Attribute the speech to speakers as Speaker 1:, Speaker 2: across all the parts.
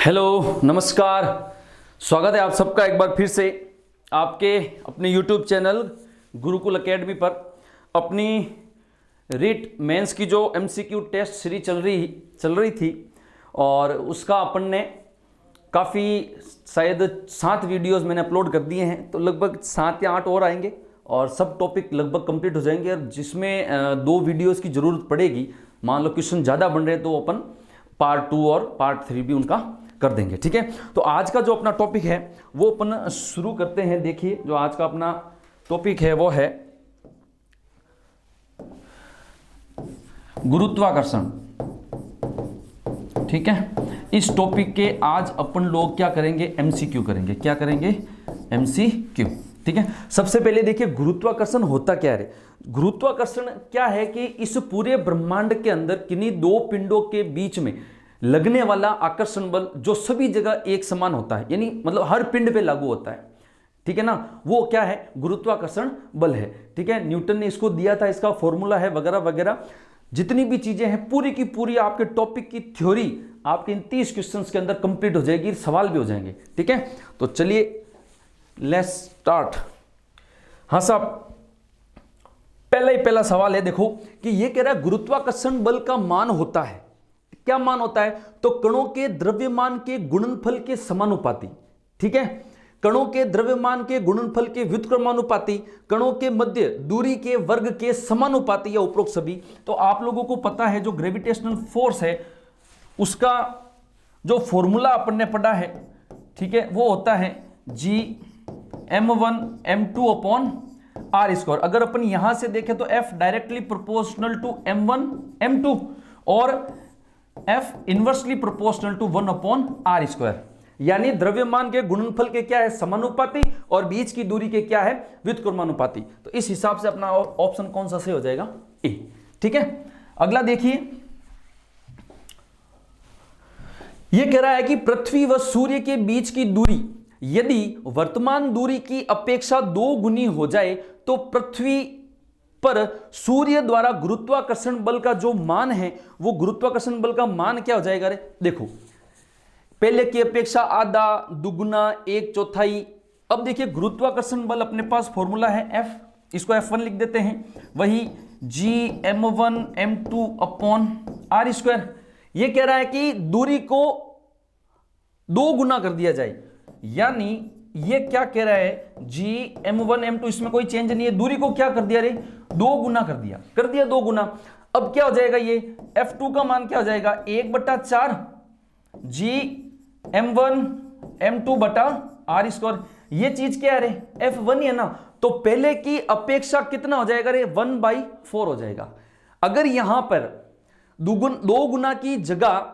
Speaker 1: Hello नमस्कार, स्वागत है आप सबका एक बार फिर से आपके अपने YouTube चैनल गुरुकुल एकेडमी पर। अपनी रीट मेंस की जो MCQ टेस्ट सीरीज चल रही थी और उसका अपन ने काफ़ी शायद 7 वीडियोस मैंने अपलोड कर दिए हैं, तो लगभग 7 या 8 और आएंगे और सब टॉपिक लगभग कंप्लीट हो जाएंगे। और जिसमें 2 वीडियोस की ज़रूरत पड़ेगी, मान लो क्वेश्चन ज़्यादा बन रहे तो अपन पार्ट 2 और पार्ट 3 भी उनका कर देंगे। ठीक है, तो आज का जो अपना टॉपिक है वो अपन शुरू करते हैं। देखिए, जो आज का अपना टॉपिक है वो है गुरुत्वाकर्षण। ठीक है, इस टॉपिक के आज अपन लोग क्या करेंगे, MCQ करेंगे। क्या करेंगे? MCQ। ठीक है, सबसे पहले देखिए गुरुत्वाकर्षण होता क्या है। गुरुत्वाकर्षण क्या है कि इस पूरे ब्रह्मांड के अंदर किन्हीं 2 पिंडों के बीच में लगने वाला आकर्षण बल जो सभी जगह एक समान होता है, यानी मतलब हर पिंड पे लागू होता है। ठीक है ना, वो क्या है? गुरुत्वाकर्षण बल है। ठीक है, न्यूटन ने इसको दिया था, इसका फॉर्मूला है वगैरह वगैरह। जितनी भी चीजें हैं पूरी की पूरी आपके टॉपिक की थ्योरी आपके इन 30 क्वेश्चंस के अंदर कंप्लीट हो जाएगी, सवाल भी हो जाएंगे। ठीक है, तो चलिए लेट्स स्टार्ट। हाँ साहब, पहला सवाल है, देखो कि ये कह रहा है गुरुत्वाकर्षण बल का मान होता है। क्या मान होता है? तो कणों के द्रव्यमान के गुणनफल के समानुपाती। ठीक है, कणों के द्रव्यमान के गुणनफल के व्युत्क्रमानुपाती, कणों के मध्य दूरी के वर्ग के समानुपाती या उपरोक्त सभी। तो आप लोगों को पता है जो ग्रेविटेशनल फोर्स है उसका जो फॉर्मूला अपन ने पढ़ा है, ठीक है, वो होता है Gm1m2 अपॉन r²। अगर अपन यहां से देखें तो F directly proportional to m1 m2 और F inversely proportional to 1 upon r², यानी द्रव्यमान के गुणनफल के क्या है? समानुपाती, और बीच की दूरी के क्या है? व्युत्क्रमानुपाती। तो इस हिसाब से अपना ऑप्शन कौन सा सही हो जाएगा? ए। ठीक है, अगला देखिए, यह कह रहा है कि पृथ्वी व सूर्य के बीच की दूरी यदि वर्तमान दूरी की अपेक्षा 2 गुनी हो जाए तो पृथ्वी पर सूर्य द्वारा गुरुत्वाकर्षण बल का जो मान है वो गुरुत्वाकर्षण बल का मान क्या हो जाएगा? रे देखो, पहले की अपेक्षा आधा, दुगुना, 1/4। अब देखिए गुरुत्वाकर्षण बल अपने पास फॉर्मूला है F, इसको F1 लिख देते हैं, वही Gm1m2 अपॉन r²। ये कह रहा है कि दूरी को 2 गुना कर दिया जाए, यानी ये क्या कह रहा है? Gm1m2, इसमें कोई चेंज नहीं है, दूरी को क्या कर दिया रे? 2 गुना कर दिया 2 गुना। अब क्या हो जाएगा? ये F2 का मान क्या हो जाएगा? 1/4 Gm1m2 बटा r²। ये चीज क्या है रे? F1 है ना, तो पहले की अपेक्षा कितना हो जाएगा रे? 1/4 हो जाएगा। अगर यहां पर 2 गुना की जगह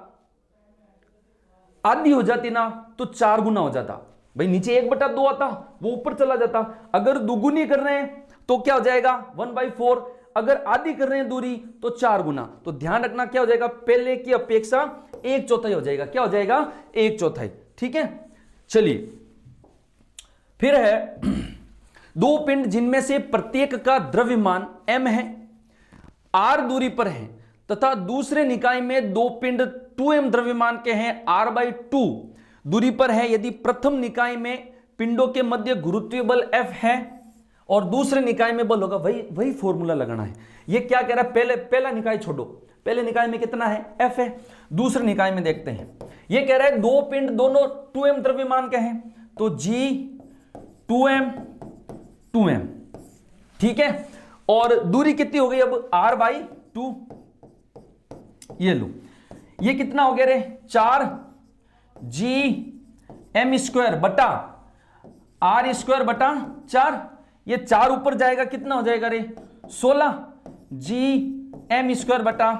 Speaker 1: आधी हो जाती ना तो 4 गुना हो जाता। भाई नीचे 1/2 आता, वो ऊपर चला जाता। अगर दुगुनी कर रहे हैं तो क्या हो जाएगा? 1/4। अगर आधी कर रहे हैं दूरी तो 4 गुना। तो ध्यान रखना क्या हो जाएगा? पहले की अपेक्षा 1/4 हो जाएगा। क्या हो जाएगा? 1/4। ठीक है, चलिए फिर है 2 पिंड जिनमें से प्रत्येक का द्रव्यमान m है, r दूरी पर है, तथा दूसरे निकाय में 2 पिंड 2m द्रव्यमान के हैं, r/2 दूरी पर है। यदि प्रथम निकाय में पिंडों के मध्य गुरुत्वीय बल F है और दूसरे निकाय में बल होगा, वही फॉर्मूला लगाना है। ये क्या कह रहा है? पहला निकाय छोड़ो, पहले निकाय में कितना है? F है। दूसरे निकाय में देखते हैं, ये कह रहा है 2 पिंड दोनों 2m द्रव्यमान के हैं, तो G 2m। ठीक है, और दूरी कितनी हो गई अब? r/2। ये लो, ये कितना हो गया रे? 4 Gm² बटा r² बटा 4। ये 4 ऊपर जाएगा, कितना हो जाएगा रे? 16 Gm² बटा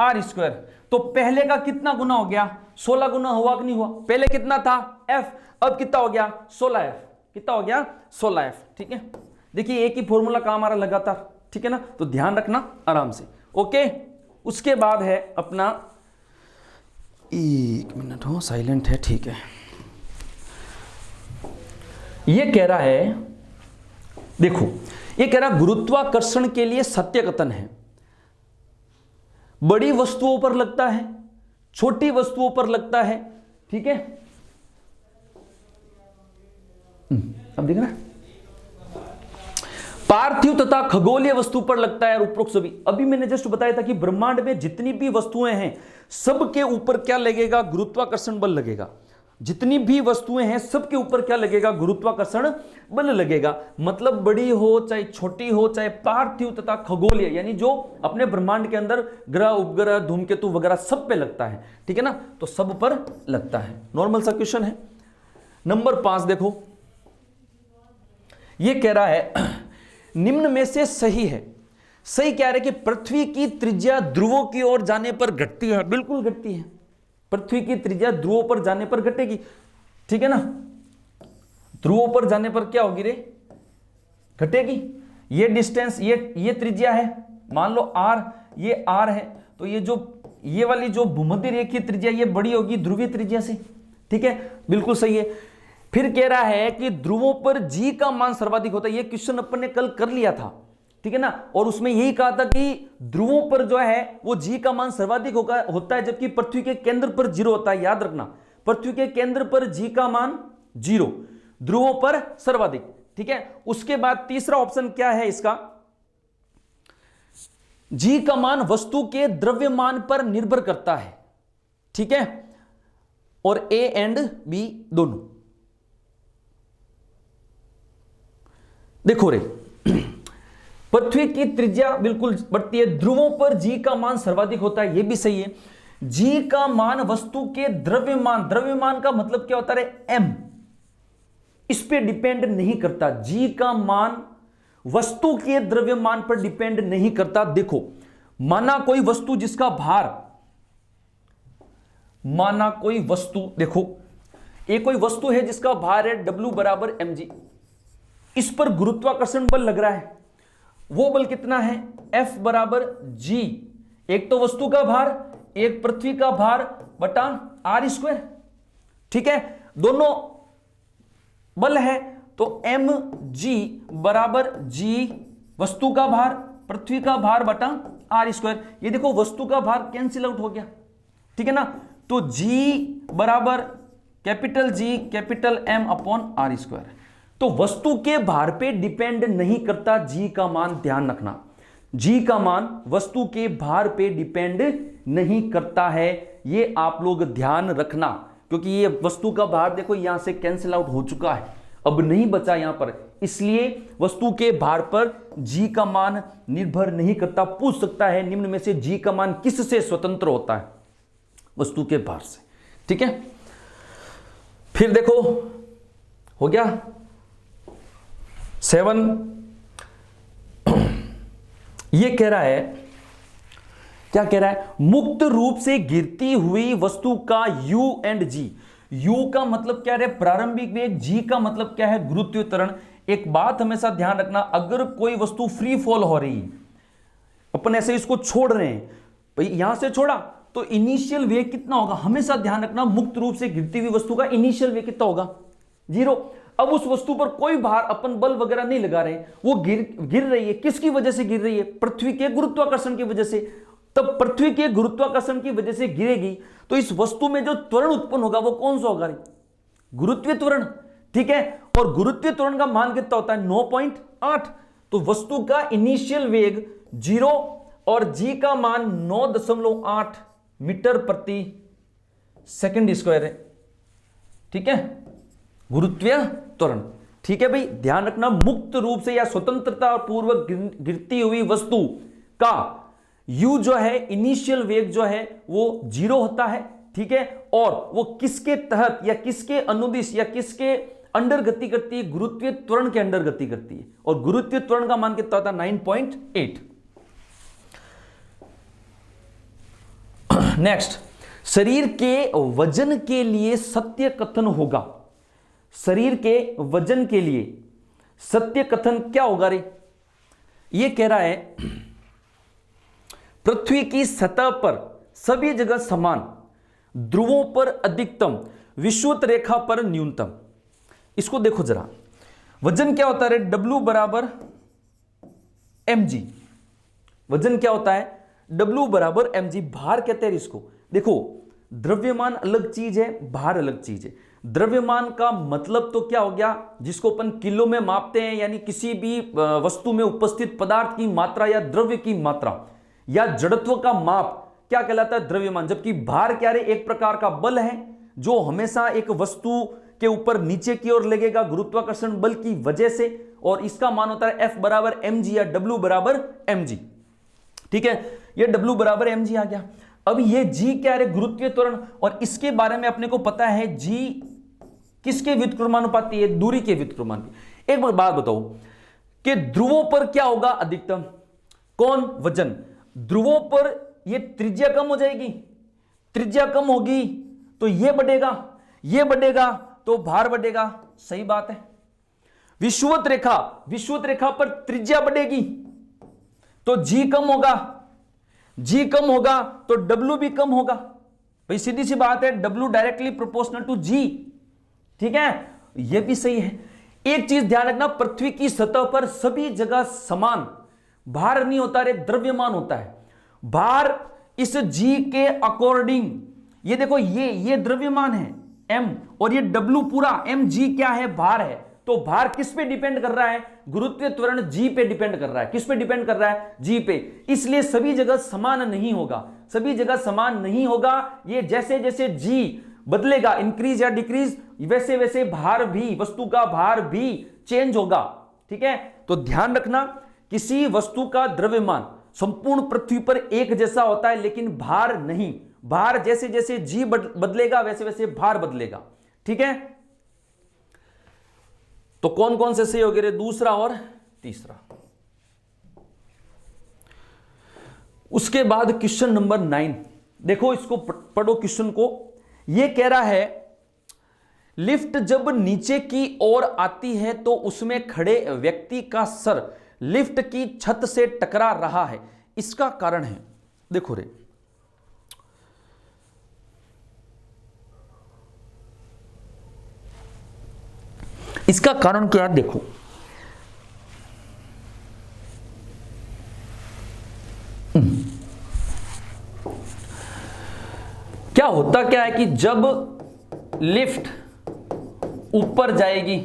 Speaker 1: r²। तो पहले का कितना गुना हो गया? 16 गुना हुआ कि नहीं हुआ? पहले कितना था? F, अब कितना हो गया? 16F। कितना हो गया? 16F। ठीक है, देखिए एक ही फॉर्मूला काम आ रहा लगातार। ठीक है ना, तो ध्यान रखना आराम से। ओके, उसके बाद है अपना, 1 मिनट हो, साइलेंट है। ठीक है, ये कह रहा है, देखो ये कह रहा है गुरुत्वाकर्षण के लिए सत्य कथन है। बड़ी वस्तुओं पर लगता है, छोटी वस्तुओं पर लगता है, ठीक है, अब देख रहे हैं, पार्थिव तथा खगोलीय वस्तु पर लगता है उपरोक्त सभी। अभी मैंने जस्ट बताया था कि ब्रह्मांड में जितनी भी वस्तुएं हैं सबके ऊपर क्या लगेगा, गुरुत्वाकर्षण बल लगेगा। जितनी भी वस्तुएं हैं सबके ऊपर क्या लगेगा, गुरुत्वाकर्षण बल लगेगा। मतलब बड़ी हो चाहे छोटी हो, चाहे पार्थिव तथा खगोलीय, यानी जो अपने ब्रह्मांड के अंदर ग्रह उपग्रह धूमकेतु वगैरह सब पे लगता है, ठीक है ना, तो सब पर लगता है। नॉर्मल सा क्वेश्चन है। नंबर 5 देखो, यह कह रहा है निम्न में से सही है। सही कह रहे कि पृथ्वी की त्रिज्या ध्रुवों की ओर जाने पर घटती है। बिल्कुल घटती है, पृथ्वी की त्रिज्या ध्रुवों पर जाने पर घटेगी, ठीक है ना। ध्रुवों पर जाने पर क्या होगी रे, घटेगी। ये डिस्टेंस, ये त्रिज्या है, मान लो r, ये r है, तो ये वाली जो भूमध्य रेखीय त्रिज्या ये बड़ी होगी ध्रुवीय त्रिज्या से, ठीक है, बिल्कुल सही है। फिर कह रहा है कि ध्रुवों पर g का मान सर्वाधिक होता है। ये क्वेश्चन अपन ने कल कर लिया था, ठीक है ना, और उसमें यही कहा था कि ध्रुवों पर जो है वो g का मान सर्वाधिक होता है, जबकि पृथ्वी के केंद्र पर 0 होता है। याद रखना, पृथ्वी के केंद्र पर g का मान 0, ध्रुवों पर सर्वाधिक, ठीक है। उसके बाद तीसरा ऑप्शन क्या है इसका, g का मान वस्तु के द्रव्यमान पर निर्भर करता है, ठीक है, और A एंड B दोनों। देखो रे, पृथ्वी की त्रिज्या बिल्कुल बढ़ती है, ध्रुवों पर g का मान सर्वाधिक होता है, यह भी सही है। g का मान वस्तु के द्रव्यमान, द्रव्यमान का मतलब क्या होता है, m, इस पे डिपेंड नहीं करता। g का मान वस्तु के द्रव्यमान पर डिपेंड नहीं करता। देखो, माना कोई वस्तु जिसका भार, माना कोई वस्तु, देखो एक कोई वस्तु है जिसका भार है W बराबर mg, इस पर गुरुत्वाकर्षण बल लग रहा है। वो बल कितना है, F बराबर g, एक तो वस्तु का भार, एक पृथ्वी का भार बटा r², ठीक है, दोनों बल है, तो mg बराबर g वस्तु का भार, पृथ्वी का भार बटा r²। ये देखो वस्तु का भार कैंसिल आउट हो गया, ठीक है ना, तो g बराबर capital G capital M upon r²। तो वस्तु के भार पे डिपेंड नहीं करता g का मान, ध्यान रखना, g का मान वस्तु के भार पे डिपेंड नहीं करता है, ये आप लोग ध्यान रखना, क्योंकि ये वस्तु का भार देखो यहां से कैंसिल आउट हो चुका है, अब नहीं बचा यहां पर, इसलिए वस्तु के भार पर g का मान निर्भर नहीं करता। पूछ सकता है निम्न में से g का मान किससे स्वतंत्र होता है, वस्तु के भार से, ठीक है। फिर देखो हो गया 7, ये कह रहा है, क्या कह रहा है, मुक्त रूप से गिरती हुई वस्तु का u एंड g, u का मतलब क्या है, प्रारंभिक वेग, g का मतलब क्या है, गुरुत्वीय त्वरण। एक बात हमेशा ध्यान रखना, अगर कोई वस्तु फ्री फॉल हो रही है, अपन ऐसे इसको छोड़ रहे हैं, भाई यहां से छोड़ा तो इनिशियल वेग कितना होगा, हमेशा ध्यान रखना, मुक्त रूप से गिरती हुई वस्तु का इनिशियल वेग कितना होगा, 0। अब उस वस्तु पर कोई भार, अपन बल वगैरह नहीं लगा रहे, वो गिर रही है, किसकी वजह से गिर रही है, पृथ्वी के गुरुत्वाकर्षण की वजह से। तब पृथ्वी के गुरुत्वाकर्षण की वजह से गिरेगी, तो इस वस्तु में जो त्वरण उत्पन्न होगा वो कौन सा होगा, गुरुत्वीय त्वरण, ठीक है। और गुरुत्वीय त्वरण का मान कितना होता है, 9.8। तो वस्तु का इनिशियल वेग 0 और g का मान 9.8 मीटर प्रति सेकंड स्क्वायर है, ठीक है, गुरुत्वीय त्वरण, ठीक है भाई, ध्यान रखना। मुक्त रूप से या स्वतंत्रता पूर्वक गिरती हुई वस्तु का u जो है, इनिशियल वेग जो है वो 0 होता है, ठीक है, और वो किसके तहत या किसके अनुदिश या किसके अंडर गति करती है, गुरुत्वीय त्वरण के अंडर गति करती है, और गुरुत्वीय त्वरण का मान कितना होता है, 9.8। नेक्स्ट, शरीर के वजन के लिए सत्य कथन होगा, शरीर के वजन के लिए सत्य कथन क्या होगा रे, ये कह रहा है पृथ्वी की सतह पर सभी जगह समान, ध्रुवों पर अधिकतम, विषुवत रेखा पर न्यूनतम। इसको देखो जरा, वजन क्या होता है, W बराबर mg, वजन क्या होता है, W बराबर mg, भार कहते हैं इसको। देखो द्रव्यमान अलग चीज है, भार अलग चीज है। द्रव्यमान का मतलब तो क्या हो गया, जिसको अपन किलो में मापते हैं, यानी किसी भी वस्तु में उपस्थित पदार्थ की मात्रा या द्रव्य की मात्रा या जड़त्व का माप क्या कहलाता है, द्रव्यमान। जबकि भार क्या है, एक प्रकार का बल है जो हमेशा एक वस्तु के ऊपर नीचे की ओर लगेगा गुरुत्वाकर्षण बल की वजह से, और इसका मान होता है F बराबर mg या W बराबर mg। ठीक है, ये W बराबर mg आ गया। अब ये G क्या है, गुरुत्वीय त्वरण, और इसके बारे में अपने को पता है G किसके व्युत्क्रमानुपाती है, दूरी के व्युत्क्रमानुपाती। एक बात बताओ कि ध्रुवों पर क्या होगा अधिकतम, कौन, वजन। ध्रुवों पर ये त्रिज्या कम हो जाएगी, त्रिज्या कम होगी तो ये बढ़ेगा तो भार बढ़ेगा, सही बात है। विषुवत रेखा पर त्रिज्या बढ़ेगी तो G कम होगा तो W भी कम होगा। भाई सीधी सी बात है, W directly proportional to G। ठीक है, यह भी सही है। एक चीज ध्यान रखना, पृथ्वी की सतह पर सभी जगह समान भार नहीं होता रे, द्रव्यमान होता है। भार इस G के अकॉर्डिंग, ये देखो ये द्रव्यमान है M, और ये W पूरा mg क्या है, भार है। तो भार किस पे डिपेंड कर रहा है, गुरुत्वीय त्वरण G पे डिपेंड कर रहा है। किस पे डिपेंड कर रहा है, G पे। इसलिए सभी जगह समान नहीं होगा, ये जैसे जैसे G बदलेगा, इंक्रीज या डिक्रीज, वैसे वैसे भार भी, वस्तु का भार भी चेंज होगा। ठीक है, तो ध्यान रखना, किसी वस्तु का द्रव्यमान संपूर्ण पृथ्वी पर एक जैसा होता है, लेकिन भार नहीं। भार जैसे जैसे G बदलेगा वैसे वैसे भार बदलेगा। ठीक है, तो कौन कौन से सही हो गए, दूसरा और तीसरा। उसके बाद क्वेश्चन नंबर 9, देखो इसको पढ़ो क्वेश्चन को। यह कह रहा है, लिफ्ट जब नीचे की ओर आती है तो उसमें खड़े व्यक्ति का सर लिफ्ट की छत से टकरा रहा है, इसका कारण है। देखो रे, इसका कारण क्या है, देखो क्या होता क्या है कि जब लिफ्ट ऊपर जाएगी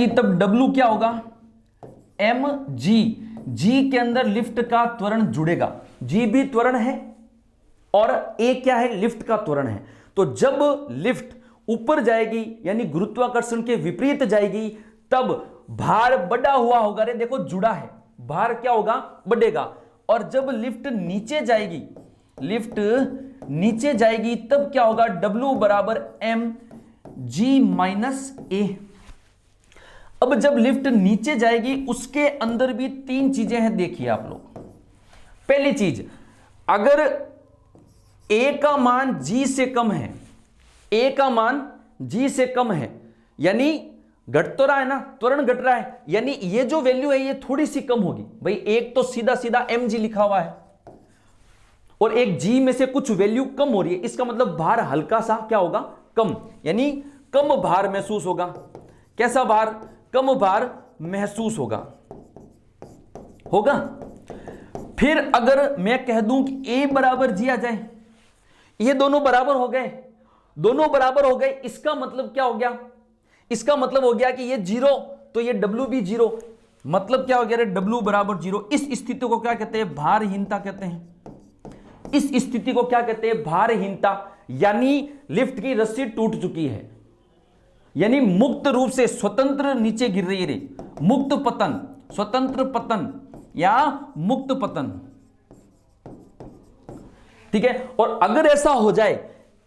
Speaker 1: तब W क्या होगा, mg। G के अंदर लिफ्ट का त्वरण जुड़ेगा, G भी त्वरण है और A क्या है, लिफ्ट का त्वरण है। तो जब लिफ्ट ऊपर जाएगी यानी गुरुत्वाकर्षण के विपरीत जाएगी, तब भार बढ़ा हुआ होगा रे, देखो जुड़ा है, भार क्या होगा, बढ़ेगा। और जब लिफ्ट नीचे जाएगी तब क्या होगा, W बराबर mg माइनस A। अब जब लिफ्ट नीचे जाएगी उसके अंदर भी तीन चीजें हैं, देखिए आप लोग। पहली चीज, अगर A का मान G से कम है, A का मान G से कम है, यानी घट तो रहा है ना, त्वरण घट रहा है, यानी ये जो वैल्यू है ये थोड़ी सी कम होगी। भाई एक तो सीधा सीधा mg लिखा हुआ है और एक G में से कुछ वैल्यू कम हो रही है, इसका मतलब भार हल्का सा क्या होगा, कम, यानी कम भार महसूस होगा। कैसा भार, कम भार महसूस होगा। फिर अगर मैं कह दूं कि A बराबर G आ जाए, ये दोनों बराबर हो गए, इसका मतलब क्या हो गया, इसका मतलब हो गया कि ये 0 तो ये W भी 0, मतलब क्या हो गया, W बराबर 0। इस स्थिति को क्या कहते हैं, भारहीनता कहते हैं। इस स्थिति को क्या कहते हैं, भारहीनता, यानी लिफ्ट की रस्सी टूट चुकी है, यानी मुक्त रूप से स्वतंत्र नीचे गिर रही है, मुक्त पतन, स्वतंत्र पतन या मुक्त पतन। ठीक है, और अगर ऐसा हो जाए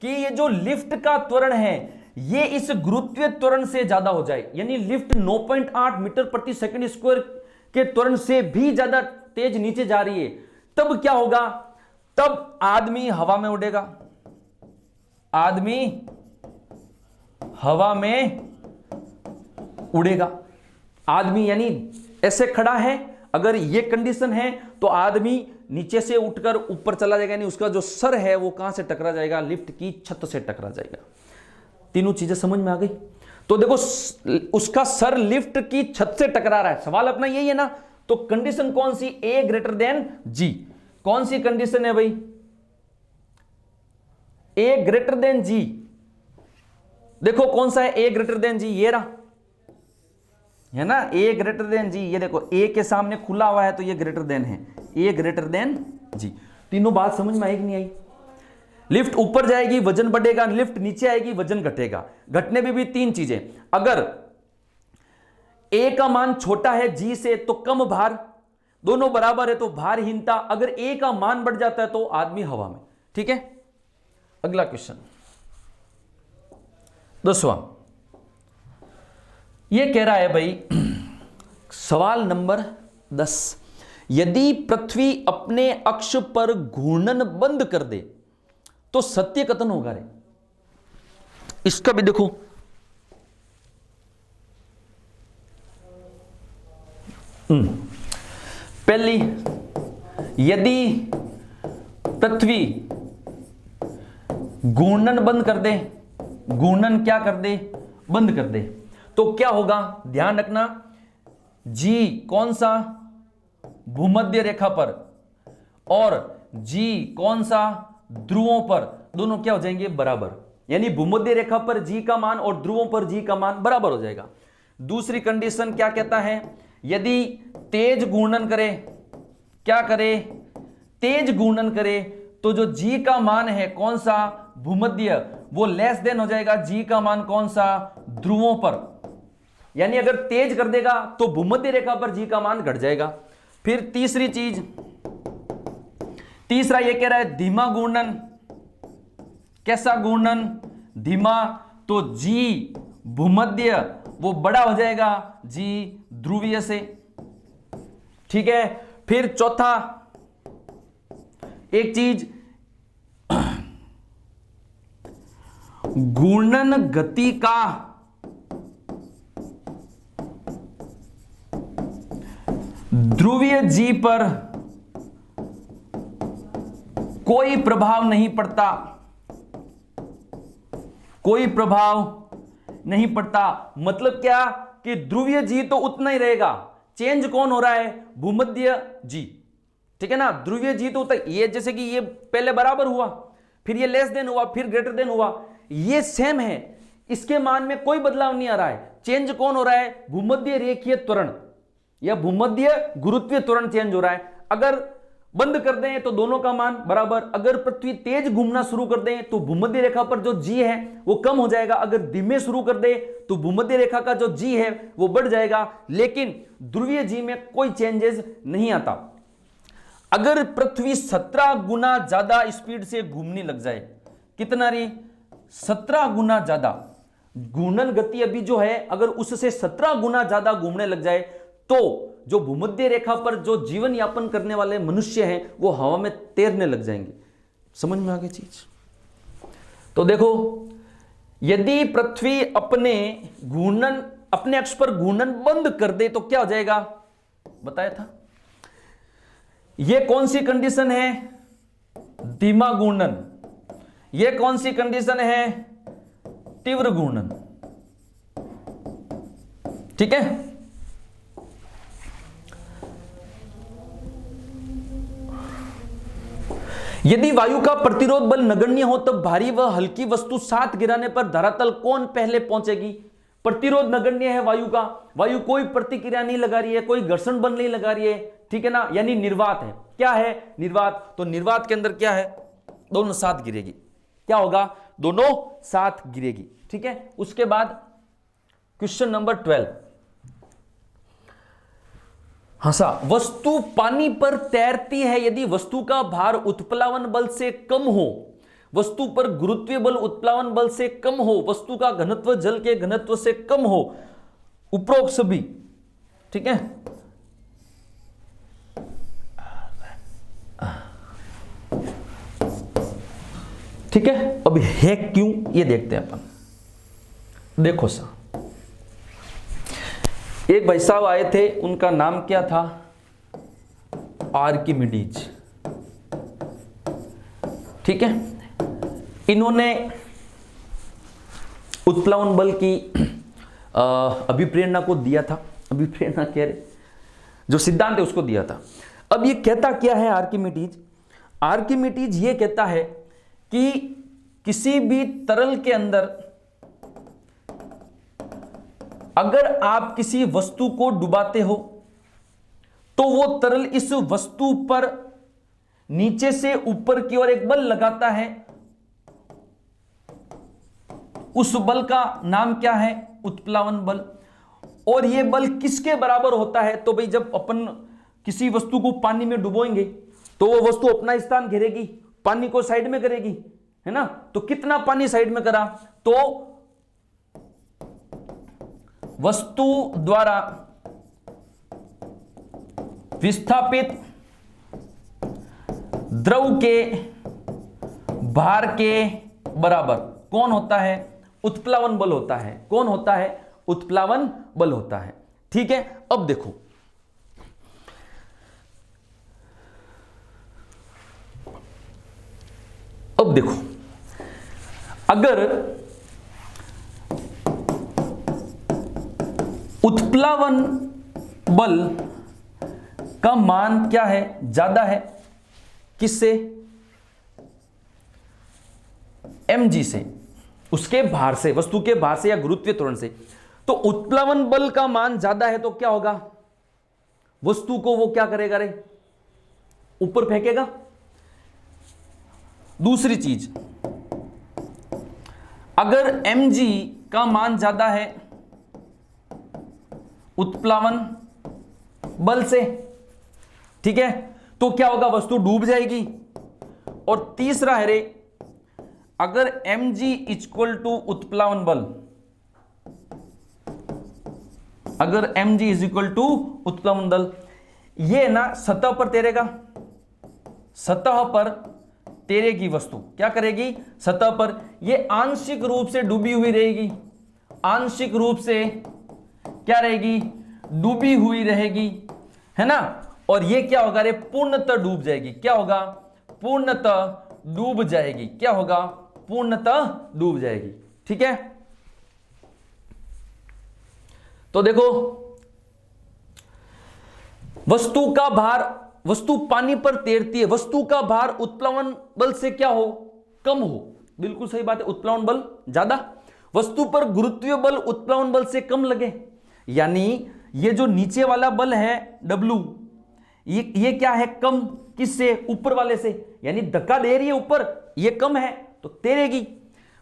Speaker 1: कि ये जो लिफ्ट का त्वरण है ये इस गुरुत्वीय त्वरण से ज्यादा हो जाए, यानी लिफ्ट 9.8 मीटर प्रति सेकंड स्क्वायर के त्वरण से भी ज्यादा तेज नीचे जा रही है, तब क्या होगा, तब आदमी हवा में उड़ेगा। आदमी हवा में उड़ेगा। आदमी यानी ऐसे खड़ा है, अगर ये कंडीशन है तो आदमी नीचे से उठकर ऊपर चला जाएगा, यानी उसका जो सर है वो कहां से टकरा जाएगा, लिफ्ट की छत से टकरा जाएगा। तीनों चीजें समझ में आ गई। तो देखो उसका सर लिफ्ट की छत से टकरा रहा है, सवाल अपना यही है ना। तो कंडीशन कौन सी, A ग्रेटर देन G। कौन सी कंडीशन है भाई, ए ग्रेटर देन जी, देखो कौन सा है ए ग्रेटर देन जी, ये रहा है ना, ए ग्रेटर देन जी, ये देखो ए के सामने खुला हुआ है तो ये ग्रेटर देन है, ए ग्रेटर देन जी। तीनों बात समझ में आई कि नहीं आई? लिफ्ट ऊपर जाएगी वजन बढ़ेगा, लिफ्ट नीचे आएगी वजन घटेगा। घटने में भी तीन चीजें, अगर ए का मान छोटा है जी से तो कम भार, दोनों बराबर है तो भारहीनता, अगर ए का मान बढ़ जाता है तो आदमी हवा में। ठीक है, अगला क्वेश्चन 10वां, ये कह रहा है भाई सवाल नंबर 10, यदि पृथ्वी अपने अक्ष पर घूर्णन बंद कर दे तो सत्य कथन होगा रे। इसका भी देखो, पहली, यदि पृथ्वी घूर्णन बंद कर दे, घूर्णन क्या कर दे, बंद कर दे, तो क्या होगा? ध्यान रखना, जी कौन सा, भूमध्य रेखा पर, और जी कौन सा, ध्रुवों पर, दोनों क्या हो जाएंगे? बराबर। यानी भूमध्य रेखा पर जी का मान और ध्रुवों पर जी का मान बराबर हो जाएगा। दूसरी कंडीशन क्या कहता है? यदि तेज घूर्णन करे, क्या करे? तेज घूर्णन करे तो जो जी का मान है कौन सा, भूमध्य, वो लेस देन हो जाएगा जी का मान कौन सा, ध्रुवों पर। यानी अगर तेज कर देगा तो भूमध्य रेखा पर जी का मान घट जाएगा। फिर तीसरी चीज, तीसरा ये कह रहा है धीमा घूर्णन। कैसा घूर्णन? धीमा, तो जी भूमध्य वो बड़ा हो जाएगा जी ध्रुवीय से। ठीक है, फिर चौथा एक चीज, घूर्णन गति का ध्रुवीय जी पर कोई प्रभाव नहीं पड़ता, कोई प्रभाव नहीं पड़ता। मतलब क्या कि ध्रुवीय जी तो उतना ही रहेगा, चेंज कौन हो रहा है? भूमध्य जी। ठीक है ना, ध्रुवीय जी तो उतना, ये जैसे कि ये पहले बराबर हुआ, फिर ये लेस देन हुआ, फिर ग्रेटर देन हुआ, ये सेम है, इसके मान में कोई बदलाव नहीं आ रहा है। चेंज कौन हो रहा है? भूमध्य रेखीय त्वरण या भूमध्य गुरुत्वीय त्वरण चेंज हो रहा है। अगर बंद कर दें तो दोनों का मान बराबर, अगर पृथ्वी तेज घूमना शुरू कर दें तो भूमध्य रेखा पर जो जी है वो कम हो जाएगा, अगर धीमे शुरू कर दे तो भूमध्य रेखा का जो जी है वो बढ़ जाएगा, लेकिन ध्रुवीय जी में कोई चेंजेस नहीं आता। अगर पृथ्वी 17 गुना ज्यादा स्पीड से घूमने लग जाए, कितना री? 17 गुना ज्यादा घूर्णन गति अभी जो है, अगर उससे 17 गुना ज्यादा घूमने लग जाए तो जो भूमध्य रेखा पर जो जीवन यापन करने वाले मनुष्य हैं वो हवा में तैरने लग जाएंगे। समझ में आ गई चीज? तो देखो, यदि पृथ्वी अपने घूर्णन, अपने अक्ष पर घूर्णन बंद कर दे तो क्या हो जाएगा? बताया था। ये कौन सी कंडीशन है? धीमा घूर्णन। ये कौन सी कंडीशन है? तीव्र घूर्णन। ठीक है, यदि वायु का प्रतिरोध बल नगण्य हो तब भारी व हल्की वस्तु साथ गिराने पर धरातल कौन पहले पहुंचेगी? प्रतिरोध नगण्य है वायु का, वायु कोई प्रतिक्रिया नहीं लगा रही है, कोई घर्षण बल नहीं लगा रही है, ठीक है ना, यानी निर्वात है। क्या है? निर्वात। तो निर्वात के अंदर क्या है? दोनों साथ गिरेगी। क्या होगा? दोनों साथ गिरेगी। ठीक है, उसके बाद क्वेश्चन नंबर 12, हंसा, वस्तु पानी पर तैरती है यदि वस्तु का भार उत्प्लावन बल से कम हो, वस्तु पर गुरुत्वीय बल उत्प्लावन बल से कम हो, वस्तु का घनत्व जल के घनत्व से कम हो, उपरोक्त सभी। ठीक है, ठीक है, अब है क्यों ये देखते हैं अपन। देखो सा, एक भाई साहब आए थे, उनका नाम क्या था? आर्किमिडीज। ठीक है, इन्होंने उत्प्लावन बल की अभिप्रेरणा को दिया था, अभिप्रेरणा कह रहे, जो सिद्धांत है उसको दिया था। अब ये कहता क्या है आर्किमिडीज? आर्किमिडीज ये कहता है कि किसी भी तरल के अंदर अगर आप किसी वस्तु को डुबाते हो तो वो तरल इस वस्तु पर नीचे से ऊपर की ओर एक बल लगाता है। उस बल का नाम क्या है? उत्प्लावन बल। और यह बल किसके बराबर होता है? तो भाई जब अपन किसी वस्तु को पानी में डुबोएंगे तो वो वस्तु अपना स्थान घेरेगी, पानी को साइड में करेगी, है ना। तो कितना पानी साइड में करा? तो वस्तु द्वारा विस्थापित द्रव के भार के बराबर कौन होता है? उत्प्लावन बल होता है। कौन होता है? उत्प्लावन बल होता है। ठीक है, अब देखो, अगर उत्प्लावन बल का मान क्या है? ज्यादा है किससे? mg से, उसके भार से, वस्तु के भार से या गुरुत्वीय त्वरण से। तो उत्प्लावन बल का मान ज्यादा है तो क्या होगा? वस्तु को वो क्या करेगा रे? ऊपर फेंकेगा। दूसरी चीज, अगर mg का मान ज्यादा है उत्प्लावन बल से, ठीक है, तो क्या होगा? वस्तु डूब जाएगी। और तीसरा है रे, अगर mg इक्वल टू उत्प्लावन बल, अगर mg इज इक्वल टू उत्प्लावन बल, ये ना सतह पर तैरेगा, सतह पर तैरेगी वस्तु, क्या करेगी? सतह पर। ये आंशिक रूप से डूबी हुई रहेगी, आंशिक रूप से क्या रहेगी? डूबी हुई रहेगी, है ना। और ये क्या होगा रे? पूर्णतः डूब जाएगी। क्या होगा? पूर्णतः डूब जाएगी। क्या होगा? पूर्णतः डूब जाएगी। ठीक है, तो देखो, वस्तु का भार, वस्तु पानी पर तैरती है, वस्तु का भार उत्प्लावन बल से क्या हो? कम हो। बिल्कुल सही बात है, उत्प्लावन बल ज्यादा, वस्तु पर गुरुत्वीय बल उत्प्लावन बल से कम लगे। यानी ये जो नीचे वाला बल है W, ये क्या है? कम। किससे? ऊपर वाले से। यानी धक्का दे रही है ऊपर, ये कम है तो तैरेगी।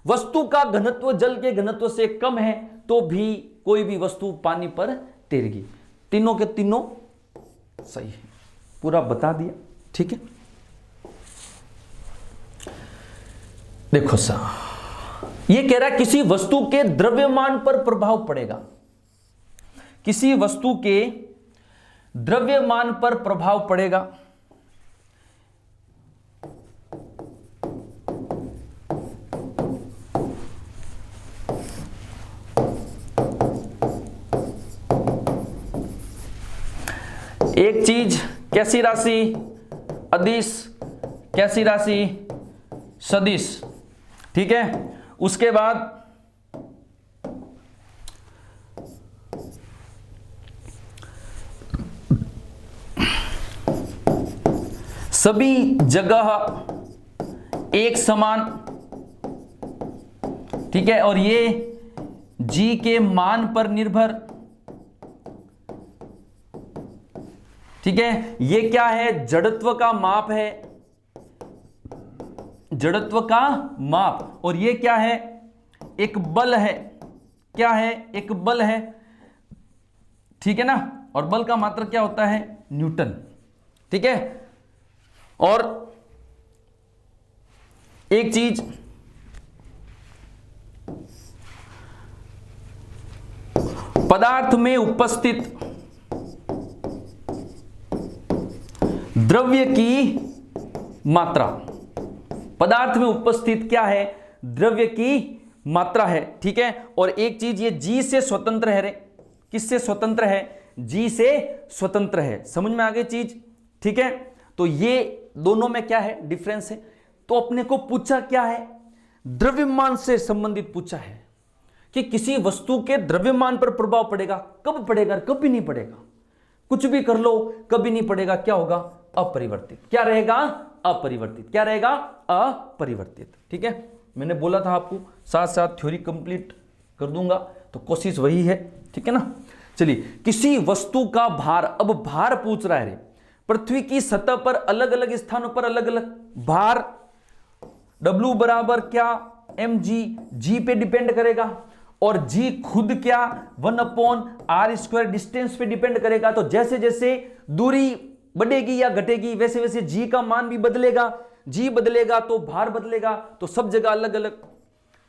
Speaker 1: वस्तु का घनत्व जल के घनत्व से कम है तो भी कोई भी वस्तु पानी पर तैरेगी। तीनों के तीनों सही है, पूरा बता दिया। ठीक है, देखो सा, ये कह रहा है किसी वस्तु के द्रव्यमान पर प्रभाव पड़ेगा, किसी वस्तु के द्रव्यमान पर प्रभाव पड़ेगा। एक चीज कैसी राशि? अदिश, कैसी राशि? सदिश। ठीक है, उसके बाद सभी जगह एक समान, ठीक है, और ये जी के मान पर निर्भर, ठीक है। ये क्या है? जड़त्व का माप है, जड़त्व का माप। और ये क्या है? एक बल है। क्या है? एक बल है, ठीक है ना। और बल का मात्रक क्या होता है? न्यूटन। ठीक है, और एक चीज, पदार्थ में उपस्थित द्रव्य की मात्रा, पदार्थ में उपस्थित क्या है? द्रव्य की मात्रा है। ठीक है, और एक चीज, ये जी से स्वतंत्र है रे। किससे स्वतंत्र है? जी से स्वतंत्र है। समझ में आ गई चीज? ठीक है, तो ये दोनों में क्या है? डिफरेंस है। तो अपने को पूछा क्या है? द्रव्यमान से संबंधित पूछा है कि किसी वस्तु के द्रव्यमान पर प्रभाव पड़ेगा। कब पड़ेगा? कभी नहीं पड़ेगा। कुछ भी कर लो, कभी नहीं पड़ेगा। क्या होगा? अपरिवर्तित। क्या रहेगा? अपरिवर्तित। क्या रहेगा? अपरिवर्तित। ठीक है, मैंने बोला था आपको, साथ साथ थ्योरी कंप्लीट कर दूंगा, तो कोशिश वही है, ठीक है ना। चलिए, किसी वस्तु का भार, अब भार पूछ रहा है रे, पृथ्वी की सतह पर अलग अलग स्थानों पर अलग अलग भार, W बराबर क्या mg, g पे डिपेंड करेगा, और g खुद क्या 1/r² डिस्टेंस पे डिपेंड करेगा। तो जैसे जैसे दूरी बढ़ेगी या घटेगी वैसे वैसे g का मान भी बदलेगा, g बदलेगा तो भार बदलेगा, तो सब जगह अलग अलग।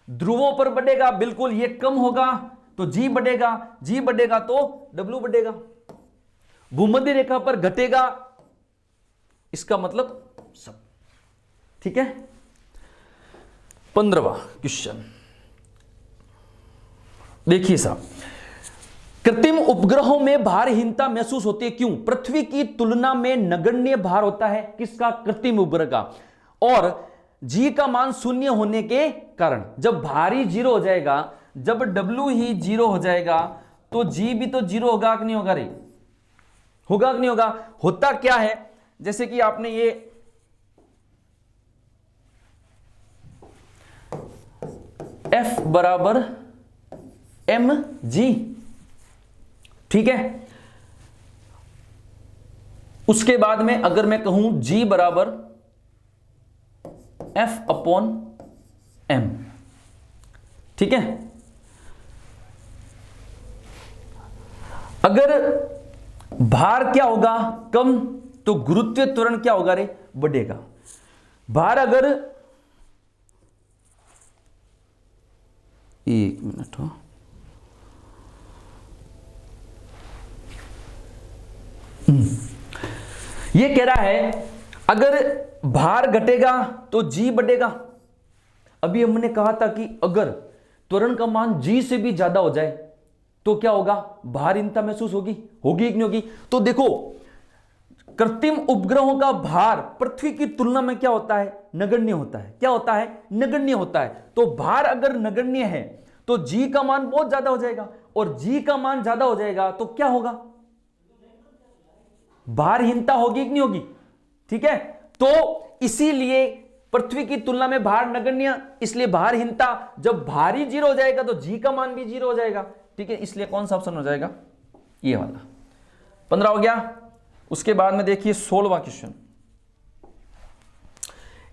Speaker 1: ध्रुवों पर बढ़ेगा, बिल्कुल ये कम होगा तो g बढ़ेगा, g बढ़ेगा तो w बढ़ेगा। भूमध्य रेखा पर घटेगा, इसका मतलब सब, ठीक है। 15वां क्वेश्चन देखिए साहब, कृत्रिम उपग्रहों में भारहीनता महसूस होती है, क्यों? पृथ्वी की तुलना में नगण्य भार होता है, किसका? कृत्रिम उपग्रह का, और g का मान शून्य होने के कारण। जब भारी जीरो हो जाएगा, जब w ही जीरो हो जाएगा, तो g भी तो जीरो होगा कि नहीं होगा रे? होगा कि नहीं होगा? होता क्या है, जैसे कि आपने ये F बराबर mg, ठीक है। उसके बाद में अगर मैं कहूं g बराबर F/m, ठीक है। अगर भार क्या होगा? कम, तो गुरुत्वीय त्वरण क्या होगा रे? बढ़ेगा। भार अगर, एक मिनट हो, ये कह रहा है अगर भार घटेगा तो g बढ़ेगा। अभी हमने कहा था कि अगर त्वरण का मान g से भी ज्यादा हो जाए तो क्या होगा? भारहीनता महसूस होगी, होगी कि नहीं होगी? तो देखो, कृत्रिम उपग्रहों का भार पृथ्वी की तुलना में क्या होता है? नगण्य होता है। क्या होता है? नगण्य होता है। तो भार अगर नगण्य है तो g का मान बहुत ज्यादा हो जाएगा, और g का मान ज्यादा हो जाएगा तो क्या होगा? भारहीनता होगी कि नहीं होगी? ठीक है। तो इसीलिए पृथ्वी की तुलना में भार नगण्य, इसलिए भारहीनता। जब भारी जीरो हो जाएगा तो g का मान भी जीरो हो जाएगा, ठीक है। इसलिए कौन सा ऑप्शन हो जाएगा? ये वाला। 15 हो गया। उसके बाद में देखिए 16वां क्वेश्चन,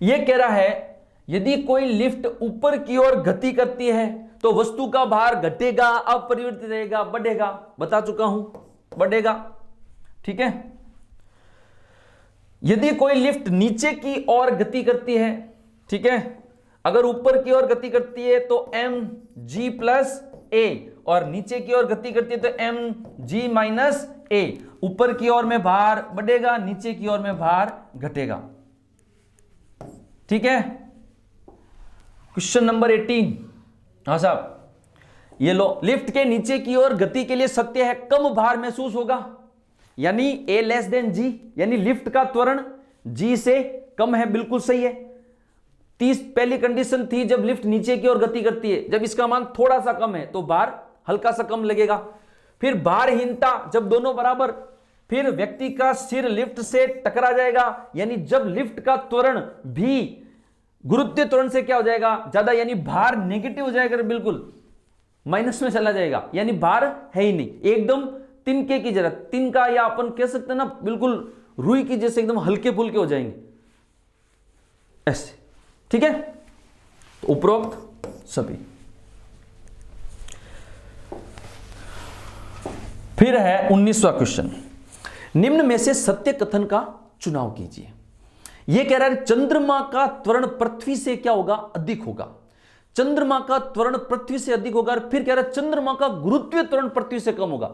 Speaker 1: यह कह रहा है यदि कोई लिफ्ट ऊपर की ओर गति करती है तो वस्तु का भार घटेगा, अपरिवर्तित रहेगा, बढ़ेगा? बता चुका हूं, बढ़ेगा, ठीक है। यदि कोई लिफ्ट नीचे की ओर गति करती है, ठीक है, अगर ऊपर की ओर गति करती है तो mg प्लस a, और नीचे की ओर गति करती है तो mg माइनस a। ऊपर की ओर में भार बढ़ेगा, नीचे की ओर में भार घटेगा, ठीक है। क्वेश्चन नंबर 18, हाँ साहब, ये लो, लिफ्ट के नीचे की ओर गति के लिए सत्य है कम भार महसूस होगा, यानी a लेस देन g, यानी लिफ्ट का त्वरण g से कम है, बिल्कुल सही है। 30 पहली कंडीशन थी जब लिफ्ट नीचे की ओर गति करती है, जब इसका मान थोड़ा सा कम है तो भार हल्का सा कम लगेगा। फिर भारहीनता, जब दोनों बराबर, फिर व्यक्ति का सिर लिफ्ट से टकरा जाएगा, यानी जब लिफ्ट का त्वरण भी गुरुत्वीय त्वरण से क्या हो जाएगा? ज्यादा, यानी भार नेगेटिव हो जाएगा, बिल्कुल माइनस में चला जाएगा, यानी भार है ही नहीं, एकदम तिनके की जरूरत, तिनका, या अपन कह सकते हैं ना बिल्कुल रुई की जैसे एकदम हल्के फुल्के हो जाएंगे ऐसे, ठीक है। तो उपरोक्त सभी। फिर है 19वां क्वेश्चन, निम्न में से सत्य कथन का चुनाव कीजिए। यह कह रहा है चंद्रमा का त्वरण पृथ्वी से क्या होगा? अधिक होगा। चंद्रमा का त्वरण पृथ्वी से अधिक होगा, और फिर कह रहा है चंद्रमा का गुरुत्वीय त्वरण पृथ्वी से कम होगा।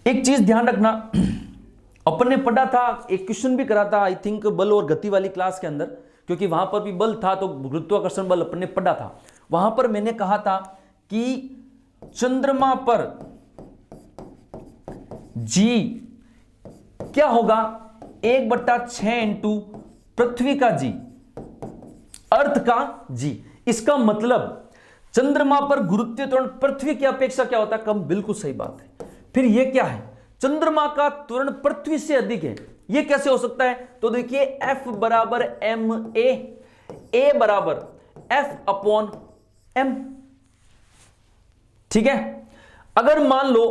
Speaker 1: एक चीज ध्यान रखना, अपन ने पढ़ा था, एक क्वेश्चन भी करा था आई थिंक बल और गति वाली क्लास के अंदर, क्योंकि वहां पर भी बल था तो गुरुत्वाकर्षण बल अपन ने पढ़ा था। वहां पर मैंने कहा था कि चंद्रमा पर g क्या होगा? 1/6 इंटू पृथ्वी का g, अर्थ का g। इसका मतलब चंद्रमा पर गुरुत्वीय त्वरण पृथ्वी की अपेक्षा क्या होता है? कम, बिल्कुल सही बात है। फिर यह क्या है? चंद्रमा का त्वरण पृथ्वी से अधिक है, ये कैसे हो सकता है? तो देखिए F बराबर एम ए बराबर F अपॉन एम। ठीक है, अगर मान लो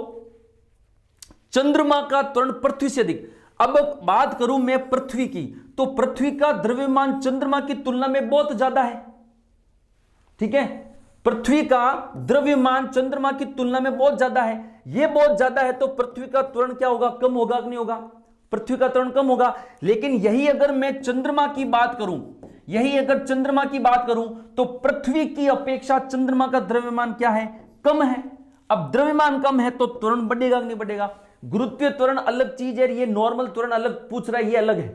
Speaker 1: चंद्रमा का त्वरण पृथ्वी से अधिक, अब बात करूं मैं पृथ्वी की, तो पृथ्वी का द्रव्यमान चंद्रमा की तुलना में बहुत ज्यादा है। ठीक है, पृथ्वी का द्रव्यमान चंद्रमा की तुलना में बहुत ज्यादा है। यह बहुत ज्यादा है तो पृथ्वी का त्वरण क्या होगा? कम होगा कि नहीं होगा? पृथ्वी का त्वरण कम होगा। लेकिन यही अगर मैं चंद्रमा की बात करूं, तो पृथ्वी की अपेक्षा चंद्रमा का द्रव्यमान क्या है? कम है। अब द्रव्यमान कम है तो त्वरण बढ़ेगा कि नहीं बढ़ेगा? गुरुत्वीय त्वरण अलग चीज है, ये नॉर्मल त्वरण अलग पूछ रहा है, ये अलग है।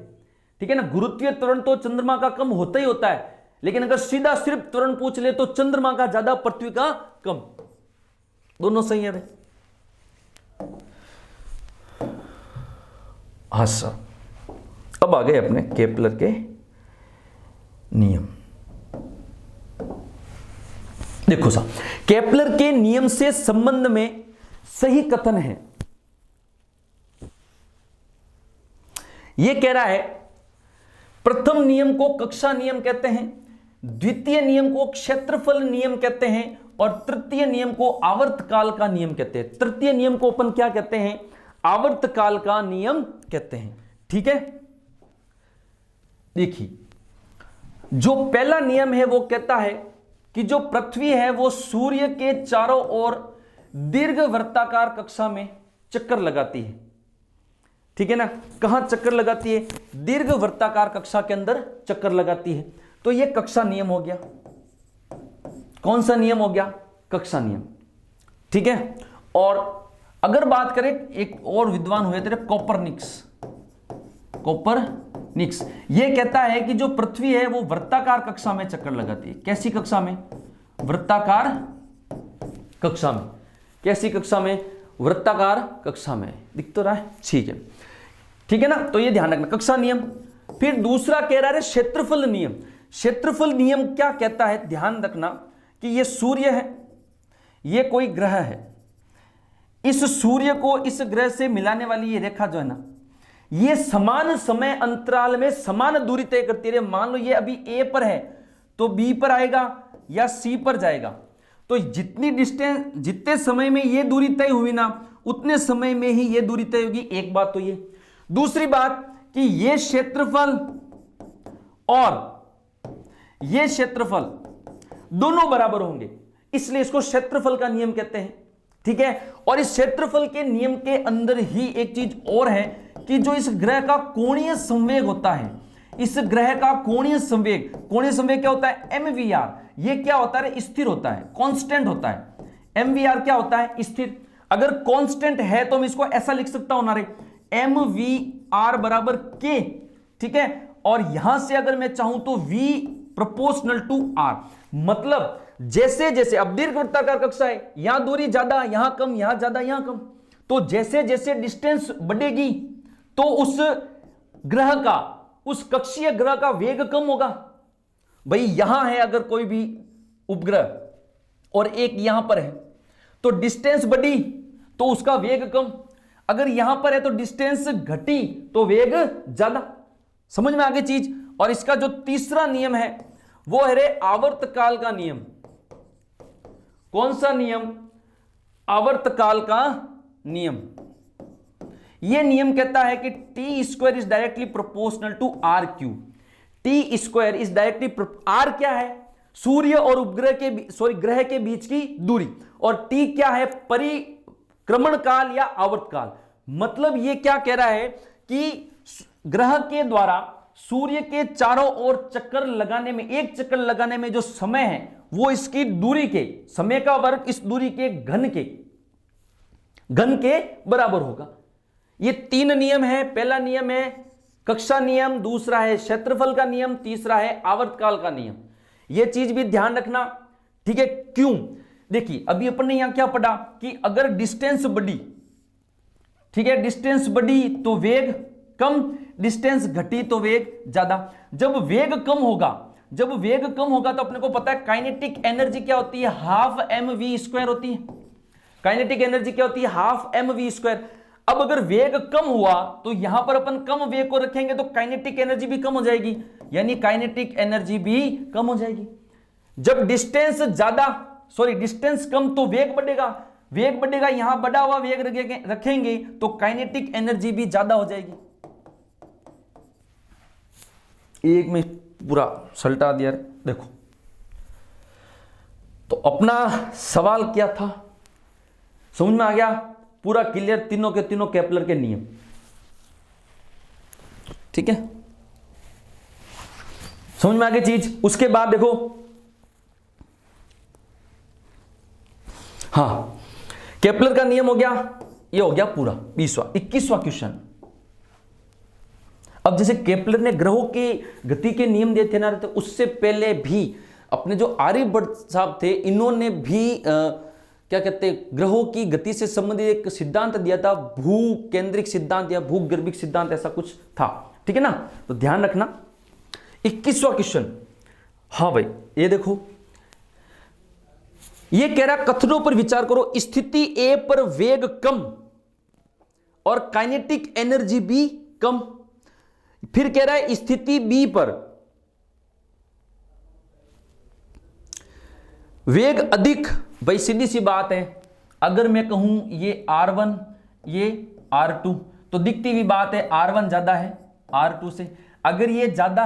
Speaker 1: ठीक है ना, गुरुत्वीय त्वरण तो चंद्रमा का कम होता ही होता है, लेकिन अगर सीधा सिर्फ त्वरण पूछ ले तो चंद्रमा का ज्यादा, पृथ्वी का कम। दोनों सही है भाई? हाँ सर। अब आ गए अपने केपलर के नियम। देखो साहब, केपलर के नियम से संबंध में सही कथन है। यह कह रहा है प्रथम नियम को कक्षा नियम कहते हैं, द्वितीय नियम को क्षेत्रफल नियम कहते हैं, और तृतीय नियम को आवर्तकाल का नियम कहते हैं। तृतीय नियम को अपन क्या कहते हैं? आवर्तकाल का नियम कहते हैं। ठीक है, देखिए जो पहला नियम है वो कहता है कि जो पृथ्वी है वो सूर्य के चारों ओर दीर्घ वृत्ताकार कक्षा में चक्कर लगाती है। ठीक है ना, कहां चक्कर लगाती है? दीर्घ वृत्ताकार कक्षा के अंदर चक्कर लगाती है। तो ये कक्षा नियम हो गया। कौन सा नियम हो गया? कक्षा नियम। ठीक है, और अगर बात करें, एक और विद्वान हुए थे कोपरनिकस। ये कहता है कि जो पृथ्वी है वो वृत्ताकार कक्षा में चक्कर लगाती है। कैसी कक्षा में? वृत्ताकार कक्षा में। कैसी कक्षा में? वृत्ताकार कक्षा में। दिख तो रहा है? ठीक है ना, तो ये ध्यान रखना, कक्षा नियम। फिर दूसरा कह रहा है क्षेत्रफल नियम। क्षेत्रफल नियम क्या कहता है? ध्यान रखना कि ये सूर्य है, ये कोई ग्रह है, इस सूर्य को इस ग्रह से मिलाने वाली ये रेखा जो है ना, ये समान समय अंतराल में समान दूरी तय करती है। मान लो ये अभी ए पर है तो बी पर आएगा या सी पर जाएगा। तो जितनी डिस्टेंस, जितने समय में ये दूरी तय हुई ना, उतने समय में ही ये दूरी तय होगी। एक बात तो ये। दूसरी बात कि ये क्षेत्रफल और ये क्षेत्रफल दोनों बराबर होंगे, इसलिए इसको क्षेत्रफल का नियम कहते हैं। ठीक है, और इस क्षेत्रफल के नियम के अंदर ही एक चीज और है कि जो इस ग्रह का कोणीय संवेग होता है, इस ग्रह का कोणीय संवेग क्या होता है? mvr। ये क्या होता है? स्थिर होता है, कांस्टेंट होता है। mvr क्या होता है? स्थिर। अगर कांस्टेंट है तो मैं इसको ऐसा लिख सकता हूं ना रे, mvr बराबर k। ठीक है, और यहां से अगर मैं चाहूं तो v प्रोपोर्शनल टू r। मतलब जैसे जैसे अब दीर्घ वृत्ताकार कक्षा है, यहां दूरी ज्यादा, यहां कम, यहां ज्यादा, यहां कम, तो जैसे जैसे डिस्टेंस बढ़ेगी तो उस ग्रह का, उस कक्षीय ग्रह का वेग कम होगा। भाई यहां है अगर कोई भी उपग्रह और एक यहां पर है, तो डिस्टेंस बढ़ी तो उसका वेग कम। अगर यहां पर है तो डिस्टेंस घटी तो वेग ज्यादा। समझ में आ गई चीज? और इसका जो तीसरा नियम है वो है रे आवर्तकाल का नियम। कौन सा नियम? आवर्तकाल का नियम। यह नियम कहता है कि T square is directly proportional to R cube. T square is directly, R क्या है? सूर्य और उपग्रह के, ग्रह के बीच की दूरी, और टी क्या है? परिक्रमण काल या आवर्तकाल। मतलब यह क्या कह रहा है कि ग्रह के द्वारा सूर्य के चारों ओर चक्कर लगाने में, एक चक्कर लगाने में जो समय है वो इसकी दूरी के, समय का वर्ग इस दूरी के घन के बराबर होगा। ये तीन नियम है। पहला नियम है कक्षा नियम, दूसरा है क्षेत्रफल का नियम, तीसरा है आवर्तकाल का नियम। यह चीज भी ध्यान रखना। ठीक है, क्यों? देखिए अभी अपन ने यहां क्या पढ़ा कि अगर डिस्टेंस बढ़ी, ठीक है, डिस्टेंस बढ़ी तो वेग कम, डिस्टेंस घटी तो वेग ज्यादा। जब वेग कम होगा तो अपने को पता है काइनेटिक एनर्जी क्या होती है? हाफ mv स्क्वायर होती है। काइनेटिक एनर्जी क्या होती है? Half mv square. अब अगर वेग कम हुआ तो यहां पर अपन कम वेग को रखेंगे तो काइनेटिक एनर्जी भी कम हो जाएगी, यानी काइनेटिक एनर्जी भी कम हो जाएगी। जब डिस्टेंस डिस्टेंस कम तो वेग बढ़ेगा, वेग बढ़ेगा, यहां बढ़ा हुआ वेग रखेंगे तो काइनेटिक एनर्जी भी ज्यादा हो जाएगी। एक में पूरा सल्टा दिया, देखो तो अपना सवाल क्या था, समझ में आ गया, पूरा क्लियर, तीनों के तीनों केपलर के नियम, ठीक है, समझ में आ गई चीज। उसके बाद देखो, हाँ केपलर का नियम हो गया, ये हो गया पूरा 20वां। 21वां क्वेश्चन, अब जैसे केपलर ने ग्रहों की गति के नियम दिए थे ना, तो उससे पहले भी अपने जो आर्यभट्ट साहब थे, इन्होंने भी क्या कहते हैं, ग्रहों की गति से संबंधित एक सिद्धांत दिया था, भू केंद्रिक सिद्धांत या भूगर्भिक सिद्धांत, ऐसा कुछ था, ठीक है ना, तो ध्यान रखना। 21वां क्वेश्चन, हाँ भाई ये देखो, ये कह रहा कथनों पर विचार करो, स्थिति ए पर वेग कम और काइनेटिक एनर्जी भी कम। फिर कह रहा है स्थिति बी पर वेग अधिक। भाई सीधी सी बात है, अगर मैं कहूं ये R1 ये R2 तो दिखती हुई बात है R1 ज्यादा है R2 से। अगर ये ज्यादा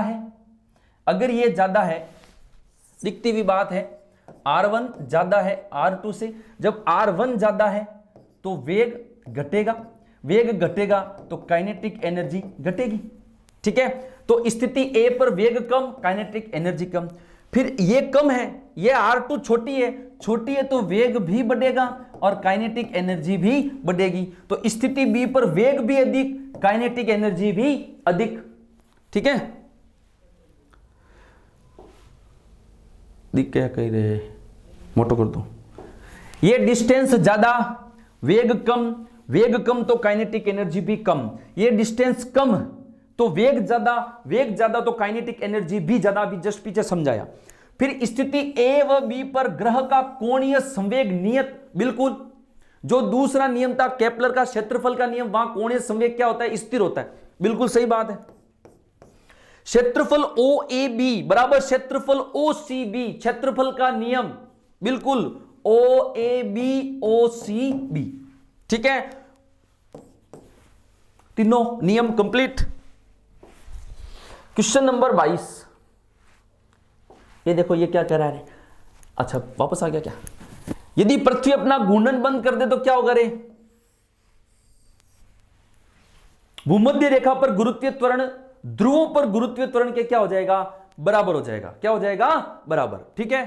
Speaker 1: है, दिखती हुई बात है R1 ज्यादा है R2 से। जब R1 ज्यादा है तो वेग घटेगा तो काइनेटिक एनर्जी घटेगी, ठीक है। तो स्थिति ए पर वेग कम, काइनेटिक एनर्जी कम। फिर ये कम है, ये R2 छोटी है तो वेग भी बढ़ेगा और काइनेटिक एनर्जी भी बढ़ेगी। तो स्थिति बी पर वेग भी अधिक, काइनेटिक एनर्जी भी अधिक, ठीक है। दिख क्या कह रहे, मोटो कर दो। ये डिस्टेंस ज्यादा, वेग कम तो काइनेटिक एनर्जी भी कम। ये डिस्टेंस कम तो वेग ज्यादा तो काइनेटिक एनर्जी भी ज्यादा, अभी जस्ट पीछे समझाया। फिर स्थिति ए व बी पर ग्रह का कोणीय संवेग नियत, बिल्कुल जो दूसरा नियम था केपलर का क्षेत्रफल का नियम, वहां कोणीय संवेग क्या होता है, स्थिर होता है, बिल्कुल सही बात है। क्षेत्रफल ओ ए बी बराबर क्षेत्रफल ओ सी बी, क्षेत्रफल का नियम बिल्कुल ओ A B O C B, ठीक है, तीनों नियम कंप्लीट। क्वेश्चन नंबर 22, ये देखो ये क्या कह रहा है, अच्छा वापस आ गया क्या। यदि पृथ्वी अपना घूर्णन बंद कर दे तो क्या होगा रे, भूमध्य रेखा पर गुरुत्वीय त्वरण ध्रुवों पर गुरुत्वीय त्वरण के क्या हो जाएगा, बराबर हो जाएगा, क्या हो जाएगा, बराबर, ठीक है।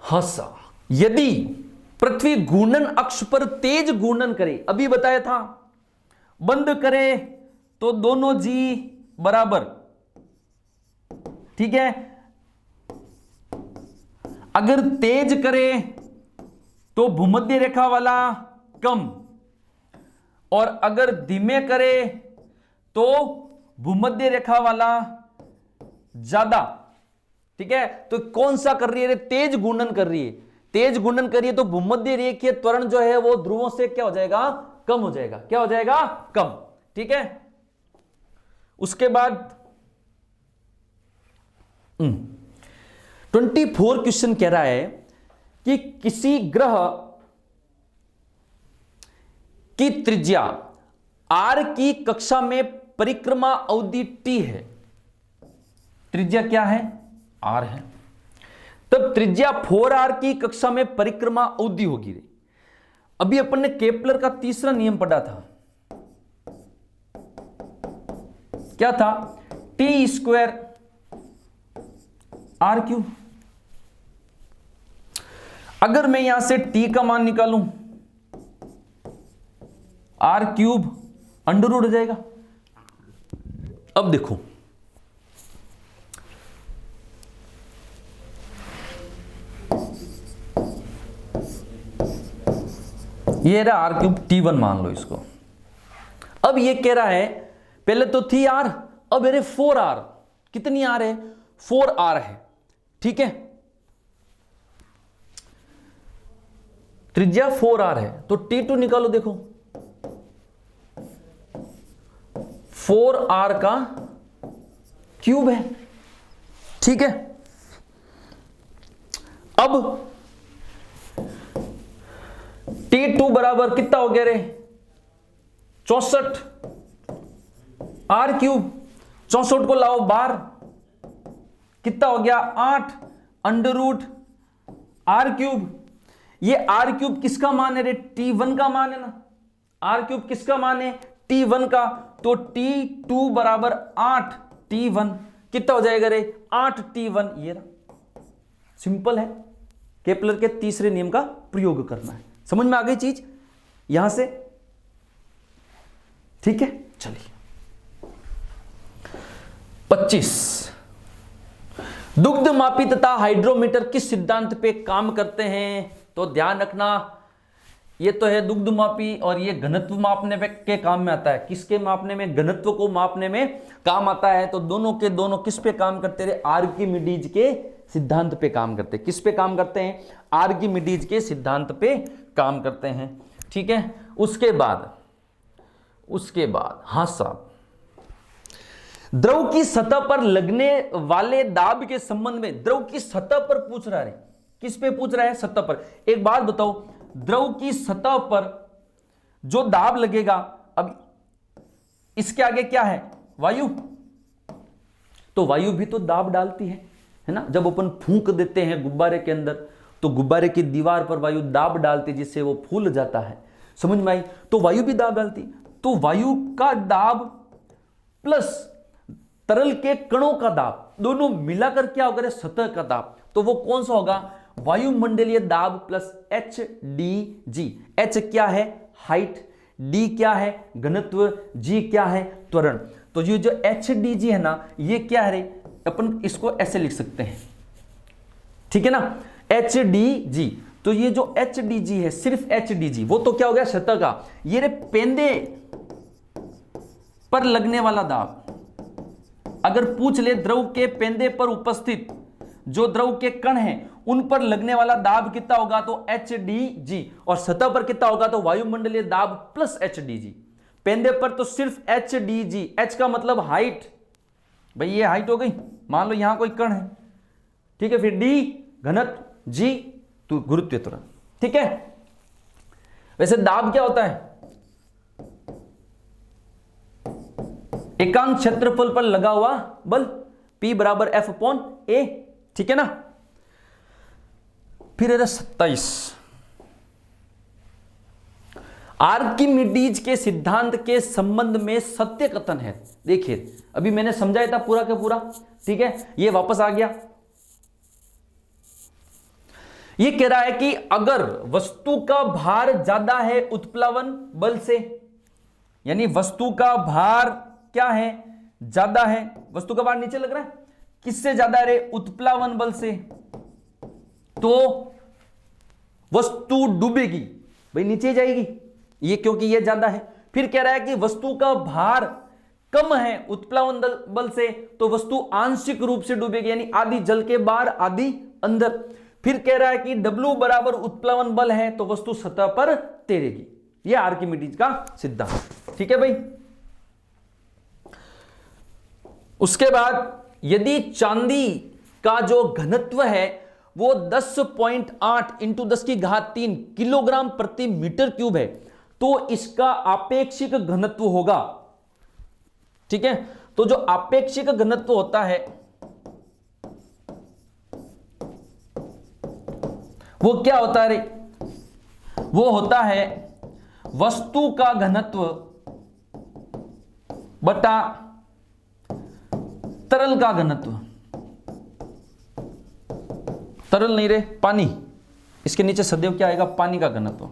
Speaker 1: हाँ, यदि पृथ्वी घूर्णन अक्ष पर तेज घूर्णन करे, अभी बताया था, बंद करे तो दोनों जी बराबर, ठीक है। अगर तेज करे तो भूमध्य रेखा वाला कम, और अगर धीमे करे तो भूमध्य रेखा वाला ज्यादा, ठीक है। तो कौन सा कर रही है, तेज घूर्णन कर रही है, तेज घूर्णन करिए तो भूमध्य रेखीय त्वरण जो है वो ध्रुवों से क्या हो जाएगा, कम हो जाएगा, क्या हो जाएगा, कम, ठीक है। उसके बाद 24 क्वेश्चन कह रहा है कि किसी ग्रह की त्रिज्या r की कक्षा में परिक्रमा अवधि t है, त्रिज्या क्या है, r है, तब त्रिज्या 4r की कक्षा में परिक्रमा अवधि होगी। अभी अपन ने केपलर का तीसरा नियम पढ़ा था, क्या था, t² r³। अगर मैं यहां से t का मान निकालूं, r³ अंडर रूट हो जाएगा। अब देखो ये रहा r³ t1 मान लो इसको। अब ये कह रहा है, पहले तो थी r, अब अरे 4r, कितनी r है, 4r है, ठीक है। त्रिज्या 4r है तो T2 निकालो, देखो 4r का क्यूब है, ठीक है। अब T2 बराबर कितना हो गया रे, 64 r क्यूब, 64 को लाओ बाहर, कितना हो गया 8 अंडर रूट r क्यूब। ये r क्यूब किसका मान है रे, T1 का मान है ना, r क्यूब किसका मान है, T1 का, तो T2 बराबर 8 T1, कितना हो जाएगा रे 8 T1। ये रहा, सिंपल है, केपलर के तीसरे नियम का प्रयोग करना है। समझ में आ गई चीज यहां से, ठीक है। चलिए 25, दुग्ध मापी तथा हाइड्रोमीटर किस सिद्धांत पे काम करते हैं, तो ध्यान रखना ये तो है दुग्ध मापी और ये घनत्व मापने के काम में आता है। किसके मापने में, घनत्व को मापने में काम आता है। तो दोनों के दोनों किस पे काम करते रहे, आर्किमिडीज के सिद्धांत पे काम करते हैं। किस पे काम करते हैं, आर्किमिडीज के सिद्धांत पे काम करते हैं, ठीक है। उसके बाद हाँ साहब, द्रव की सतह पर लगने वाले दाब के संबंध में, द्रव की सतह पर पूछ रहा है, किस पे पूछ रहा है, सतह पर। एक बात बताओ, द्रव की सतह पर जो दाब लगेगा, अब इसके आगे क्या है, वायु, तो वायु भी तो दाब डालती है ना। जब अपन फूंक देते हैं गुब्बारे के अंदर, तो गुब्बारे की दीवार पर वायु दाब डालती है, जिससे वो फूल जाता है। समझ में आई, तो वायु भी दाब डालती। तो वायु का दाब प्लस तरल के कणों का दाब, दोनों मिलाकर क्या होगा, सतह का दाब। तो वो कौन सा होगा, वायुमंडलीय दाब प्लस HdG। H क्या है, हाइट, D क्या है, घनत्व, G क्या है, त्वरण। तो ये जो HdG है ना, ये क्या है रे, अपन इसको ऐसे लिख सकते हैं, ठीक है ना, HdG। तो ये जो HdG है, सिर्फ HdG, वो तो क्या हो गया, सतह का। ये रे पेंदे पर लगने वाला दाब, अगर पूछ ले द्रव के पेंदे पर उपस्थित जो द्रव के कण हैं उन पर लगने वाला दाब कितना होगा, तो HdG, और सतह पर कितना होगा, तो वायुमंडलीय दाब प्लस HdG। पेंदे पर तो सिर्फ HdG, H का मतलब हाइट, भाई ये हाइट हो गई, मान लो यहां कोई कण है, ठीक है, फिर D घनत्व, G तो गुरुत्व त्वरण, ठीक है। वैसे दाब क्या होता है, एकांक क्षेत्रफल पर लगा हुआ बल, P बराबर F/A, ठीक है ना। फिर 27, आर्किमिडीज के सिद्धांत के संबंध में सत्य कथन है। देखिए अभी मैंने समझाया था पूरा का पूरा, ठीक है, ये वापस आ गया। ये कह रहा है कि अगर वस्तु का भार ज्यादा है उत्प्लावन बल से, यानी वस्तु का भार क्या है, ज्यादा है, वस्तु का भार नीचे लग रहा है, किससे ज्यादा है, उत्प्लावन बल से, तो वस्तु डूबेगी, भाई नीचे जाएगी ये, क्योंकि ये ज्यादा है। फिर कह रहा है कि वस्तु का भार कम है उत्प्लावन बल से, तो वस्तु आंशिक रूप से डूबेगी, यानी आधी जल के बाहर आधी अंदर। फिर कह रहा है कि W बराबर उत्प्लावन बल है, तो वस्तु सतह पर तैरेगी। यह आर्किमिडीज का सिद्धांत, ठीक है भाई। उसके बाद यदि चांदी का जो घनत्व है वो 10.8 इंटू 10⁻³ किलोग्राम प्रति मीटर क्यूब है, तो इसका आपेक्षिक घनत्व होगा, ठीक है। तो जो आपेक्षिक घनत्व होता है वो क्या होता है रे, वो होता है वस्तु का घनत्व बटा तरल का घनत्व, तरल नहीं रे, पानी, इसके नीचे सदैव क्या आएगा, पानी का घनत्व।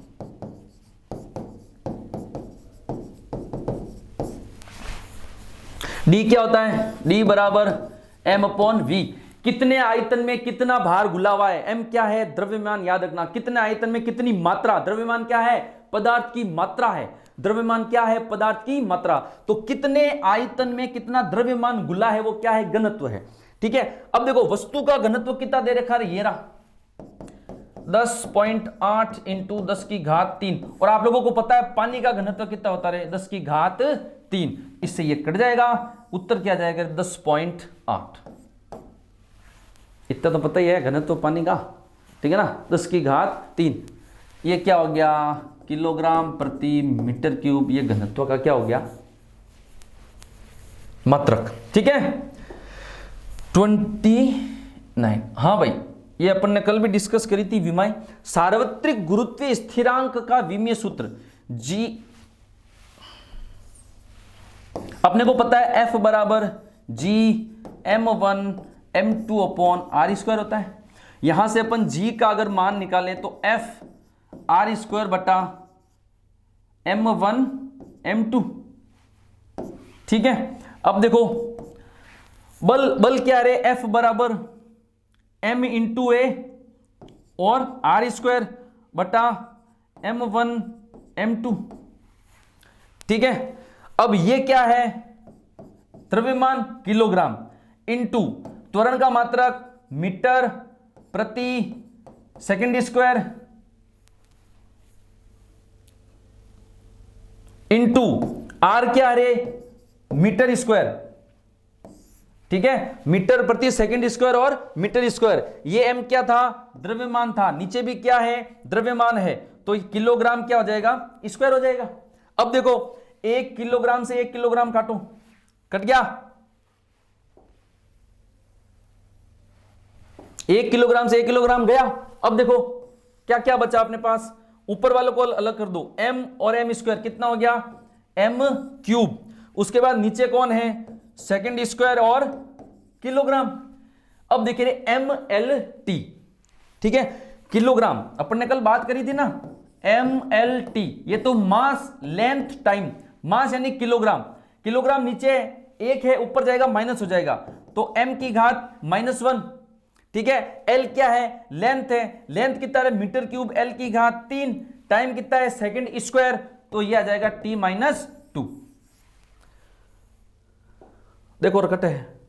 Speaker 1: D क्या होता है, D बराबर M/V। कितने आयतन में कितना भार घुला हुआ है, M क्या है, द्रव्यमान, याद रखना, कितने आयतन में कितनी मात्रा, द्रव्यमान क्या है, पदार्थ की मात्रा है, द्रव्यमान क्या है, पदार्थ की मात्रा। तो कितने आयतन में कितना द्रव्यमान घुला है वो क्या है, घनत्व है, ठीक है। अब देखो वस्तु का घनत्व कितना दे रखा है, ये रहा 10.8 इंटू 10 की घात 3। और आप लोगों को पता है पानी का घनत्व कितना होता है, 10 की घात 3। इससे ये कट जाएगा, उत्तर क्या जाएगा 10.8। इतना तो पता ही है घनत्व पानी का, ठीक है ना, 10 की घात 3। ये क्या हो गया, किलोग्राम प्रति मीटर क्यूब। ये घनत्व का क्या हो गया, मात्रक। ठीक है 29। हाँ भाई, ये अपन ने कल भी डिस्कस करी थी विमाएं। सार्वत्रिक गुरुत्वीय स्थिरांक का विमीय सूत्र जी, अपने को पता है F बराबर G m1 m2 upon are square होता है। यहां से अपन G का अगर मान निकालें तो F आर स्क्वायर बटा m1 m2। ठीक है, अब देखो बल क्या रे, F बराबर m इंटू ए और आर स्क्वायर बटा m1 m2। ठीक है, अब ये क्या है, द्रव्यमान किलोग्राम इंटू त्वरण का मात्रक मीटर प्रति सेकंड स्क्वायर इंटू आर क्या रे, मीटर स्क्वायर। ठीक है, मीटर प्रति सेकंड स्क्वायर और मीटर स्क्वायर। ये m क्या था, द्रव्यमान था, नीचे भी क्या है, द्रव्यमान है, तो किलोग्राम क्या हो जाएगा, स्क्वायर हो जाएगा। अब देखो 1 किलोग्राम से 1 किलोग्राम काटो, कट गया। 1 किलोग्राम से 1 किलोग्राम गया। अब देखो क्या क्या बचा अपने पास, ऊपर वालों को अलग कर दो, m और m स्क्वायर कितना हो गया, m क्यूब। उसके बाद नीचे कौन है, सेकंड स्क्वायर और किलोग्राम। अब देखिए mLT। ठीक है, किलोग्राम अपन ने कल बात करी थी ना, mLT, ये तो मास लेंथ टाइम, मास यानी किलोग्राम। किलोग्राम नीचे 1 है, ऊपर जाएगा माइनस हो जाएगा, तो m की घात -1। ठीक है, L क्या है, लेंथ है, लेंथ कितना है, मीटर क्यूब, L की घात 3, टाइम कितना है, सेकंड स्क्वायर, तो ये आ जाएगा T-2। देखो रकट है,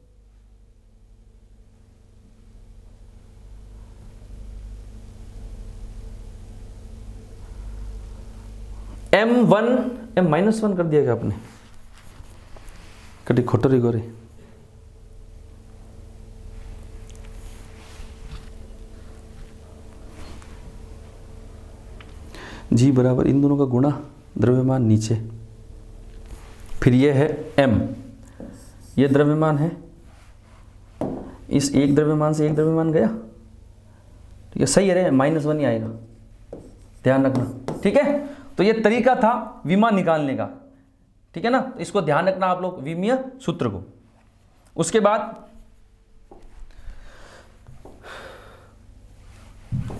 Speaker 1: M1 M-1 कर दिया क्या आपने, कटी खोटरी गोरी। जी बराबर इन दोनों का गुणा, द्रव्यमान नीचे, फिर ये है m, ये द्रव्यमान है, इस एक द्रव्यमान से एक द्रव्यमान गया, ठीक है, सही है, -1 ही आएगा, ध्यान रखना। ठीक है, तो ये तरीका था विमान निकालने का, ठीक है ना, इसको ध्यान रखना आप लोग, विमीय सूत्र को। उसके बाद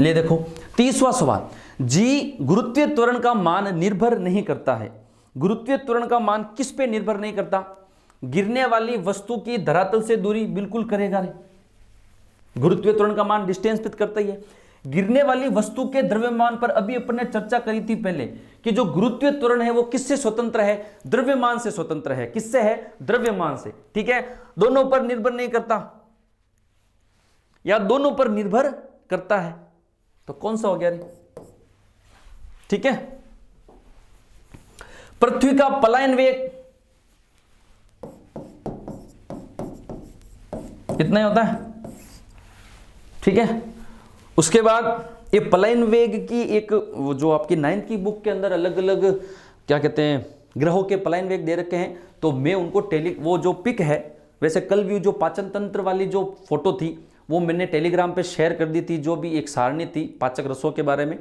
Speaker 1: ले देखो 30वां सवाल, जी गुरुत्वीय त्वरण का मान निर्भर नहीं करता है। गुरुत्वीय त्वरण का मान किस पे निर्भर नहीं करता, गिरने वाली वस्तु की धरातल से दूरी बिल्कुल करेगा रे, गुरुत्वीय त्वरण का मान डिस्टेंस पे करता ही है। गिरने वाली वस्तु के द्रव्यमान पर अभी अपन ने चर्चा करी थी पहले कि जो गुरुत्वीय त्वरण है वो किससे स्वतंत्र है, द्रव्यमान से स्वतंत्र है। किससे है, द्रव्यमान से। ठीक है, दोनों पर निर्भर नहीं करता या दोनों पर निर्भर करता है, तो कौन सा हो गया रे। ठीक है, पृथ्वी का पलायन वेग इतना ही होता है। ठीक है, उसके बाद ये पलायन वेग की एक जो आपकी 9th की बुक के अंदर अलग अलग क्या कहते हैं ग्रहों के पलायन वेग दे रखे हैं, तो मैं उनको वो जो पिक है, वैसे कल भी जो पाचन तंत्र वाली जो फोटो थी वो मैंने टेलीग्राम पे शेयर कर दी थी, जो भी एक सारणी थी पाचक रसों के बारे में।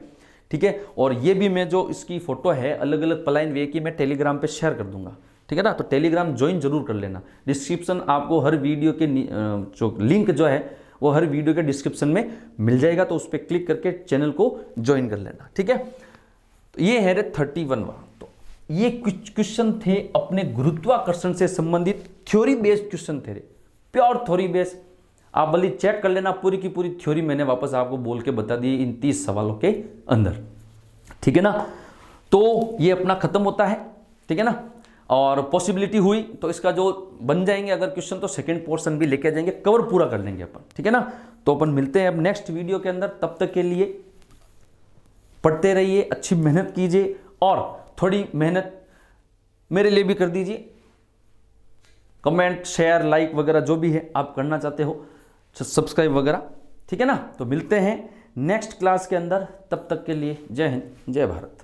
Speaker 1: ठीक है, और ये भी मैं जो इसकी फोटो है अलग अलग पलायन वेग की मैं टेलीग्राम पे शेयर कर दूंगा। ठीक है ना, तो टेलीग्राम ज्वाइन जरूर कर लेना। डिस्क्रिप्शन आपको हर वीडियो के जो लिंक जो है वो हर वीडियो के डिस्क्रिप्शन में मिल जाएगा, तो उस पर क्लिक करके चैनल को ज्वाइन कर लेना। ठीक है, तो ये है 31वां। तो ये कुछ क्वेश्चन थे अपने गुरुत्वाकर्षण से संबंधित, थ्योरी बेस्ड क्वेश्चन थे, प्योर थ्योरी बेस्ड। आप भले चेक कर लेना, पूरी की पूरी थ्योरी मैंने वापस आपको बोल के बता दी इन 30 सवालों के अंदर। ठीक है ना, तो ये अपना खत्म होता है। ठीक है ना, और पॉसिबिलिटी हुई तो इसका जो बन जाएंगे अगर क्वेश्चन, तो सेकंड पोर्शन भी लेके जाएंगे, कवर पूरा कर लेंगे अपन। ठीक है ना, तो अपन मिलते हैं अब नेक्स्ट वीडियो के अंदर। तब तक के लिए पढ़ते रहिए, अच्छी मेहनत कीजिए और थोड़ी मेहनत मेरे लिए भी कर दीजिए। कमेंट, शेयर, लाइक वगैरह जो भी है आप करना चाहते हो, सब्सक्राइब वगैरह, ठीक है ना। तो मिलते हैं नेक्स्ट क्लास के अंदर, तब तक के लिए जय हिंद, जय भारत।